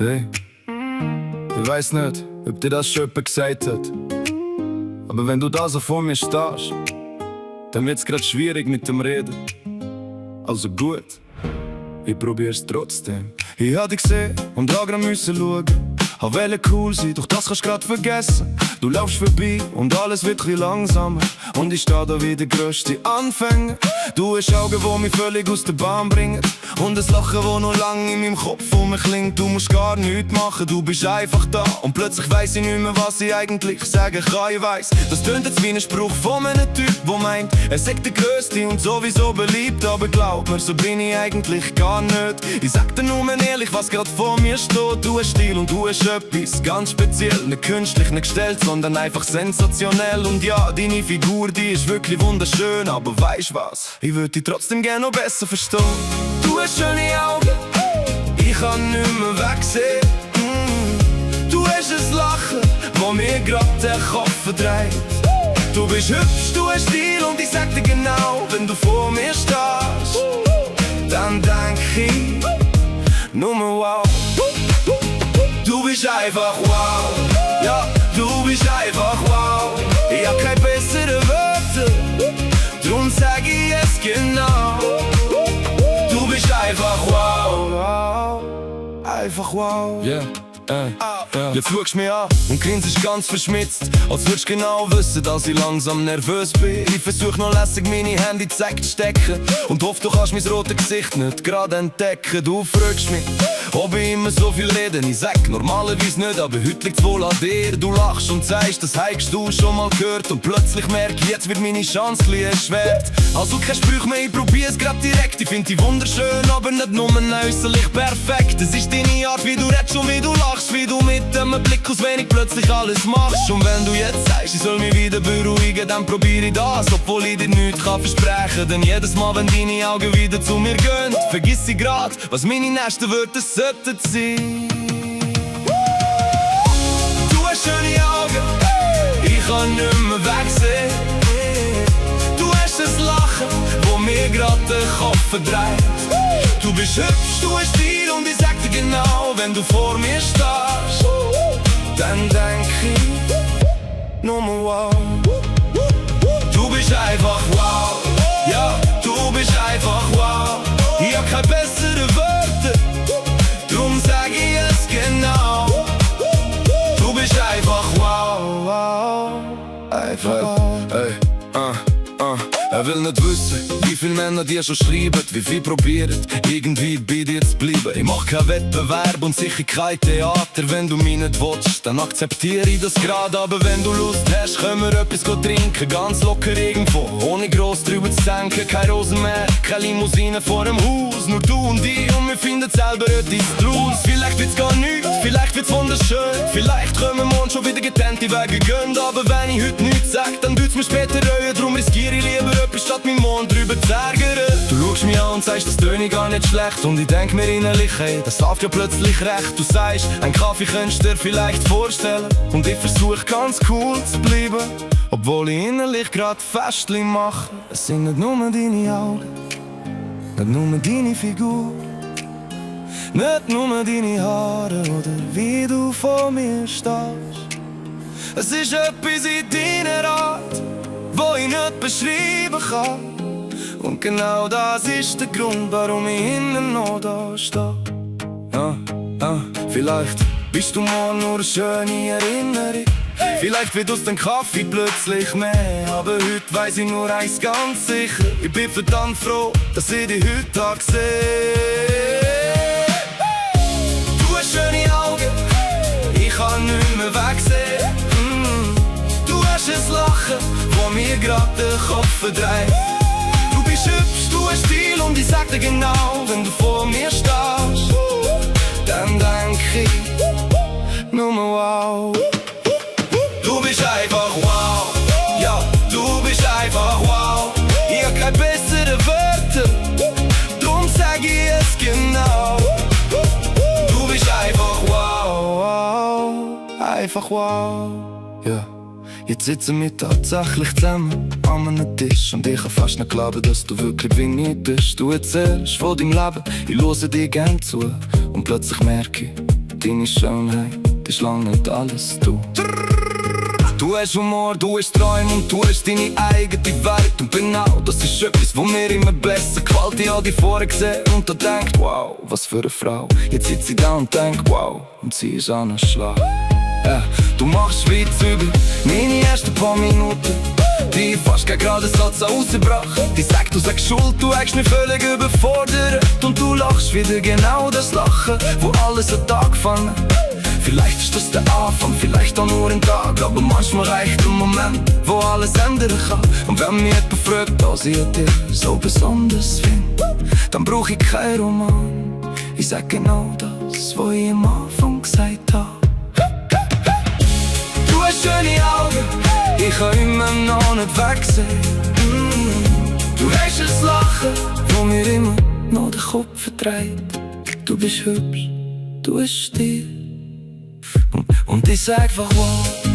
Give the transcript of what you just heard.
Hey, ich weiss nicht, ob dir das schon jemand gesagt hat. Aber wenn du da so vor mir stehst, dann wird's grad schwierig mit dem Reden. Also gut, ich probier's trotzdem. Ich hab dich gesehen und hab grad müssen schauen. Hab wollte cool sein, doch das kannst grad vergessen. Du laufst vorbei und alles wird chli langsamer. Und ich steh da wie der grösste Anfänger. Du hast Augen, die mich völlig aus der Bahn bringen. Und ein Lachen, das noch lang in meinem Kopf klingt. Du musst gar nichts machen, du bist einfach da. Und plötzlich weiss ich nicht mehr, was ich eigentlich sagen kann. Ich weiss, das tönt jetzt wie ein Spruch von einem Typ, der meint, er sagt der Größte und sowieso beliebt. Aber glaub mir, so bin ich eigentlich gar nicht. Ich sag dir nur ehrlich, was grad vor mir steht. Du hast Stil und du hast etwas ganz speziell. Nicht künstlich, nicht gestellt, sondern einfach sensationell. Und ja, deine Figur, die ist wirklich wunderschön. Aber weißt was, ich würde dich trotzdem gerne noch besser verstehen. Du hast schöne Augen, ich kann nicht mehr wegsehen. Du hast ein Lachen, das mir grad den Kopf verdreht. Du bist hübsch, du hast Stil und ich sag dir genau, wenn du vor mir stehst, dann denk ich nur wow. Du bist einfach wow, ja, du bist einfach wow. Ich hab keine besseren Wörter, drum sag ich es genau. Du bist einfach wow, wow, einfach wow. Yeah. Jetzt schaust du mich an und grinst ganz verschmitzt, als würdest genau wissen, dass ich langsam nervös bin. Ich versuch noch lässig meine Hände zu stecken und hoffe, du kannst mein rotes Gesicht nicht gerade entdecken. Du fragst mich, ob ich immer so viel rede. Ich sag normalerweise nicht, aber heute liegt's wohl an dir. Du lachst und sagst, das hast du schon mal gehört. Und plötzlich merk ich, jetzt wird meine Chance erschwert. Also kein Sprüch mehr, ich probier's grad direkt. Ich find dich wunderschön, aber nicht nur äußerlich perfekt. Es ist deine Art, wie du redest und wie du lachst, wie du mit einem Blick aus wenig plötzlich alles machst. Und wenn du jetzt sagst, ich soll mich wieder beruhigen, dann probier ich das, obwohl ich dir nichts versprechen kann. Denn jedes Mal, wenn deine Augen wieder zu mir gehen, vergiss ich grad, was meine nächsten Wörter sollten sein. Du hast schöne Augen, ich kann nicht mehr wegsehen. Du hast ein Lachen, das mir grad den Kopf verdreht. Du bist hübsch, du hast Stil und ich sag dir genau, wenn du vor mir stehst, dann denk ich nur wow. Du bist einfach wow, ja, du bist einfach wow. Ich hab keine besseren Wörter, drum sag ich es genau. Du bist einfach wow, wow, einfach wow. Er will nicht wissen, wie viele Männer dir schon schreiben, wie viel probieren, irgendwie bei dir zu bleiben. Ich mach keinen Wettbewerb und sicher kein Theater. Wenn du mich nicht willst, dann akzeptiere ich das gerade. Aber wenn du Lust hast, können wir etwas trinken, ganz locker irgendwo, ohne gross drüber zu denken. Keine Rosen mehr, keine Limousine vor dem Haus, nur du und ich, und wir finden selber etwas draus. Vielleicht wird's gar nichts, vielleicht wird's wunderschön, vielleicht können wir morgen schon wieder getrennte Wege gehen. Aber wenn ich heute nichts sag, dann tut's mir später reuen. Drum riskiere ich lieber etwas, statt meinen Mond drüber zu ärgern. Du schaust mich an und sagst, das töne gar nicht schlecht. Und ich denk mir innerlich, hey, das läuft ja plötzlich recht. Du sagst, ein Kaffee könntest du dir vielleicht vorstellen. Und ich versuch ganz cool zu bleiben, obwohl ich innerlich grad Festli mache. Es sind nicht nur deine Augen, nicht nur deine Figur, nicht nur deine Haare oder wie du vor mir stehst. Es ist etwas in deiner Art, wo ich nicht beschreiben kann. Und genau das ist der Grund, warum ich hinten noch da stehe. Vielleicht bist du morgen nur eine schöne Erinnerung. Vielleicht wird aus dem Kaffee plötzlich mehr. Aber heute weiss ich nur eins ganz sicher: ich bin verdammt froh, dass ich dich heute Tag sehe. Du hast schöne Augen, ich kann nicht mehr wegsehen. Du hast ein Lachen, das mir grad den Kopf verdreht. Du bist hübsch, du hast Stil und ich sag dir genau, wenn du vor mir stehst, dann denk ich nur wow. Du bist einfach wow, ja, du bist einfach wow. Ich hab keine besseren Wörter, drum sag ich es genau. Du bist einfach wow, wow, einfach wow, ja. Jetzt sitzen wir tatsächlich zusammen an einem Tisch und ich kann fast nicht glauben, dass du wirklich wie ich bist. Du erzählst von deinem Leben, ich höre dir gern zu und plötzlich merke ich, deine Schönheit ist lang nicht alles, du. Du hast Humor, du hast Träume und du hast deine eigene Welt. Und genau, das ist etwas, wo mir immer besser gefällt. Ich hab die vorher gesehen und da denkt, wow, was für eine Frau. Jetzt sitzt sie da und denkt, wow, und sie ist an einem Schlag. Ja, du machst Witz über meine ersten paar Minuten, die fast kein geraden Satz rausgebracht. Die sagt, du sagst Schuld, du hast mich völlig überfordert. Und du lachst wieder genau das Lachen, wo alles hat angefangen. Vielleicht ist das der Anfang, vielleicht auch nur ein Tag, aber manchmal reicht ein Moment, wo alles ändern kann. Und wenn mich jemand fragt, was ich an dir so besonders finde, dann brauch ich keinen Roman. Ich sag genau das, was ich am Anfang gesagt habe. Du hast schöne Augen, ich kann immer noch nicht wegsehen. Du hast ein Lachen, wo mir immer noch den Kopf verdreht. Du bist hübsch, du hast Stil. Und ich sag einfach wow.